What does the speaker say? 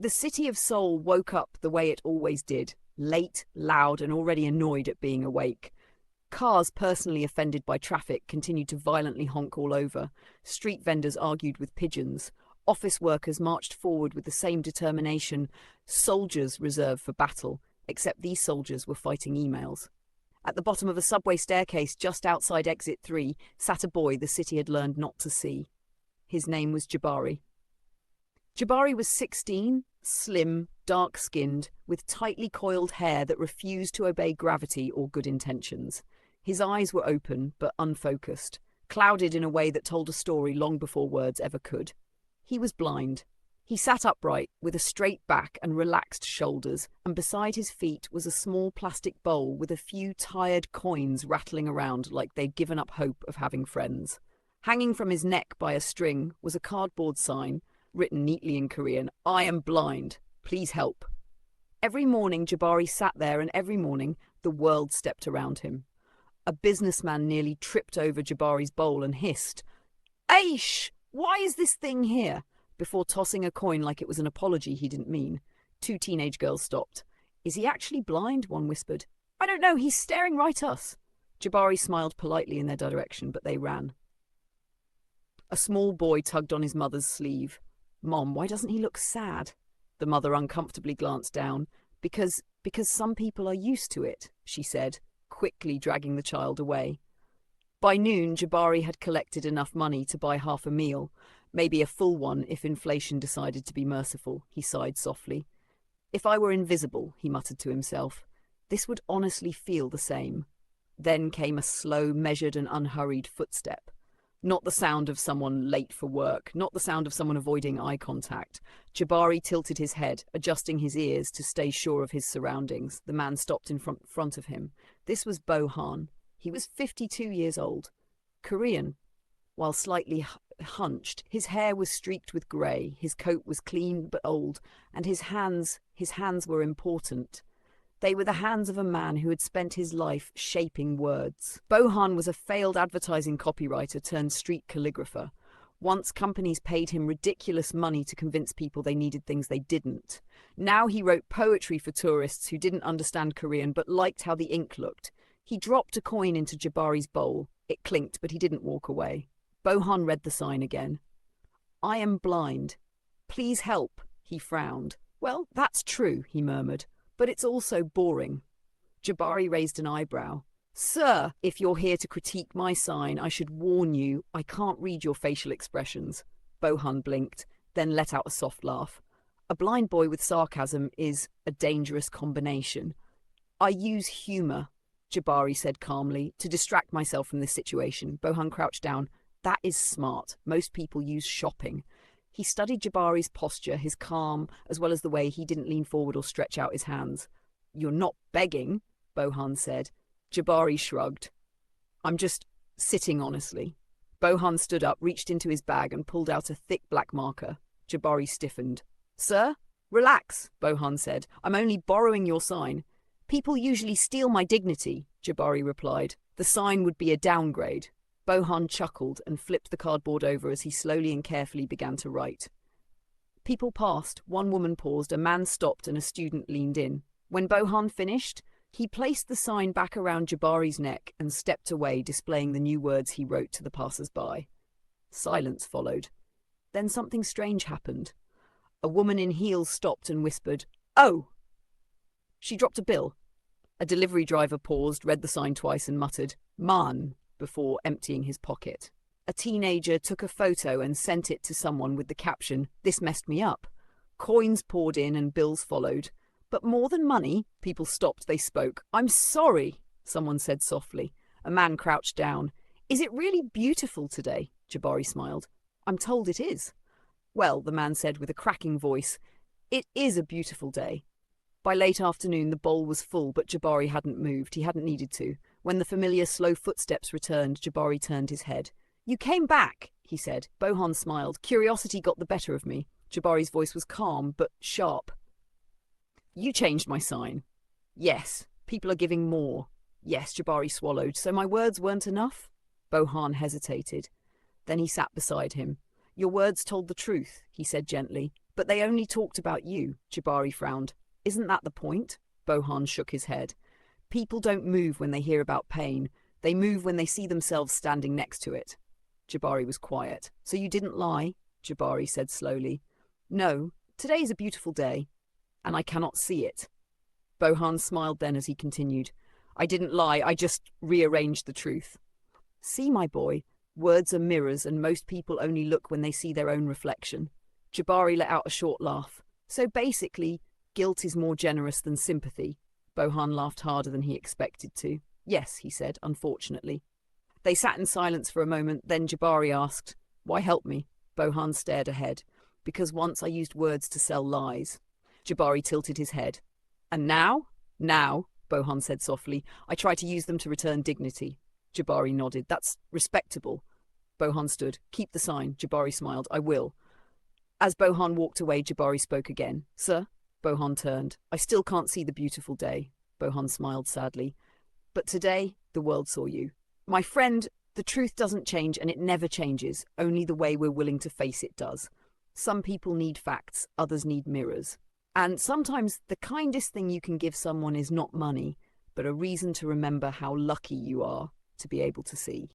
The city of Seoul woke up the way it always did, late, loud, and already annoyed at being awake. Cars personally offended by traffic continued to violently honk all over. Street vendors argued with pigeons. Office workers marched forward with the same determination. Soldiers reserved for battle, except these soldiers were fighting emails. At the bottom of a subway staircase just outside exit 3 sat a boy the city had learned not to see. His name was Jabari. Jabari was 16, slim, dark-skinned, with tightly coiled hair that refused to obey gravity or good intentions. His eyes were open but unfocused, clouded in a way that told a story long before words ever could. He was blind. He sat upright, with a straight back and relaxed shoulders, and beside his feet was a small plastic bowl with a few tired coins rattling around like they'd given up hope of having friends. Hanging from his neck by a string was a cardboard sign, written neatly in Korean, "I am blind. Please help." Every morning Jabari sat there, and every morning the world stepped around him. A businessman nearly tripped over Jabari's bowl and hissed, "Aish! Why is this thing here?" before tossing a coin like it was an apology he didn't mean. 2 teenage girls stopped. "Is he actually blind?" one whispered. "I don't know, he's staring right at us." Jabari smiled politely in their direction, but they ran. A small boy tugged on his mother's sleeve. "Mom, why doesn't he look sad?" The mother uncomfortably glanced down. Because some people are used to it," she said, quickly dragging the child away. By noon, Jabari had collected enough money to buy half a meal, maybe a full one if inflation decided to be merciful, he sighed softly. "If I were invisible," he muttered to himself, "this would honestly feel the same." Then came a slow, measured and unhurried footstep. Not the sound of someone late for work, not the sound of someone avoiding eye contact. Jabari tilted his head, adjusting his ears to stay sure of his surroundings. The man stopped in front of him. This was Bohan. He was 52 years old. Korean. While slightly hunched, his hair was streaked with grey, his coat was clean but old, and his hands were important. They were the hands of a man who had spent his life shaping words. Bohan was a failed advertising copywriter turned street calligrapher. Once companies paid him ridiculous money to convince people they needed things they didn't. Now he wrote poetry for tourists who didn't understand Korean but liked how the ink looked. He dropped a coin into Jabari's bowl. It clinked, but he didn't walk away. Bohan read the sign again. "I am blind. Please help," he frowned. "Well, that's true," he murmured, "but it's also boring." Jabari raised an eyebrow. "Sir, if you're here to critique my sign, I should warn you, I can't read your facial expressions." Bohan blinked, then let out a soft laugh. A blind boy with sarcasm is a dangerous combination. "I use humour," Jabari said calmly, "to distract myself from this situation." Bohan crouched down. "That is smart. Most people use shopping." He studied Jabari's posture, his calm, as well as the way he didn't lean forward or stretch out his hands. "You're not begging," Bohan said. Jabari shrugged. "I'm just sitting, honestly." Bohan stood up, reached into his bag and pulled out a thick black marker. Jabari stiffened. "Sir, relax," Bohan said. "I'm only borrowing your sign." "People usually steal my dignity," Jabari replied. "The sign would be a downgrade." Bohan chuckled and flipped the cardboard over as he slowly and carefully began to write. People passed, one woman paused, a man stopped and a student leaned in. When Bohan finished, he placed the sign back around Jabari's neck and stepped away, displaying the new words he wrote to the passers-by. Silence followed. Then something strange happened. A woman in heels stopped and whispered, "Oh!" She dropped a bill. A delivery driver paused, read the sign twice and muttered, "Man," before emptying his pocket. A teenager took a photo and sent it to someone with the caption, "This messed me up." Coins poured in and bills followed. But more than money, people stopped, they spoke. "I'm sorry," someone said softly. A man crouched down. "Is it really beautiful today?" Jabari smiled. "I'm told it is." "Well," the man said with a cracking voice, "it is a beautiful day." By late afternoon, the bowl was full, but Jabari hadn't moved. He hadn't needed to. When the familiar slow footsteps returned, Jabari turned his head. "You came back," he said. Bohan smiled. "Curiosity got the better of me." Jabari's voice was calm, but sharp. "You changed my sign." "Yes. People are giving more." "Yes," Jabari swallowed. "So my words weren't enough?" Bohan hesitated. Then he sat beside him. "Your words told the truth," he said gently. But they only talked about you, Jabari frowned. Isn't that the point? Bohan shook his head. People don't move when they hear about pain. They move when they see themselves standing next to it. Jabari was quiet. So you didn't lie? Jabari said slowly. No, today is a beautiful day, and I cannot see it. Bohan smiled then as he continued. I didn't lie, I just rearranged the truth. See, my boy, words are mirrors and most people only look when they see their own reflection. Jabari let out a short laugh. So basically, guilt is more generous than sympathy. Bohan laughed harder than he expected to. Yes, he said, unfortunately. They sat in silence for a moment, then Jabari asked, Why help me? Bohan stared ahead. Because once I used words to sell lies. Jabari tilted his head. And now? Now, Bohan said softly, I try to use them to return dignity. Jabari nodded. That's respectable. Bohan stood. Keep the sign. Jabari smiled. I will. As Bohan walked away, Jabari spoke again. Sir? Bohan turned. I still can't see the beautiful day. Bohan smiled sadly. But today, the world saw you. My friend, the truth doesn't change and it never changes. Only the way we're willing to face it does. Some people need facts, others need mirrors. And sometimes the kindest thing you can give someone is not money, but a reason to remember how lucky you are to be able to see.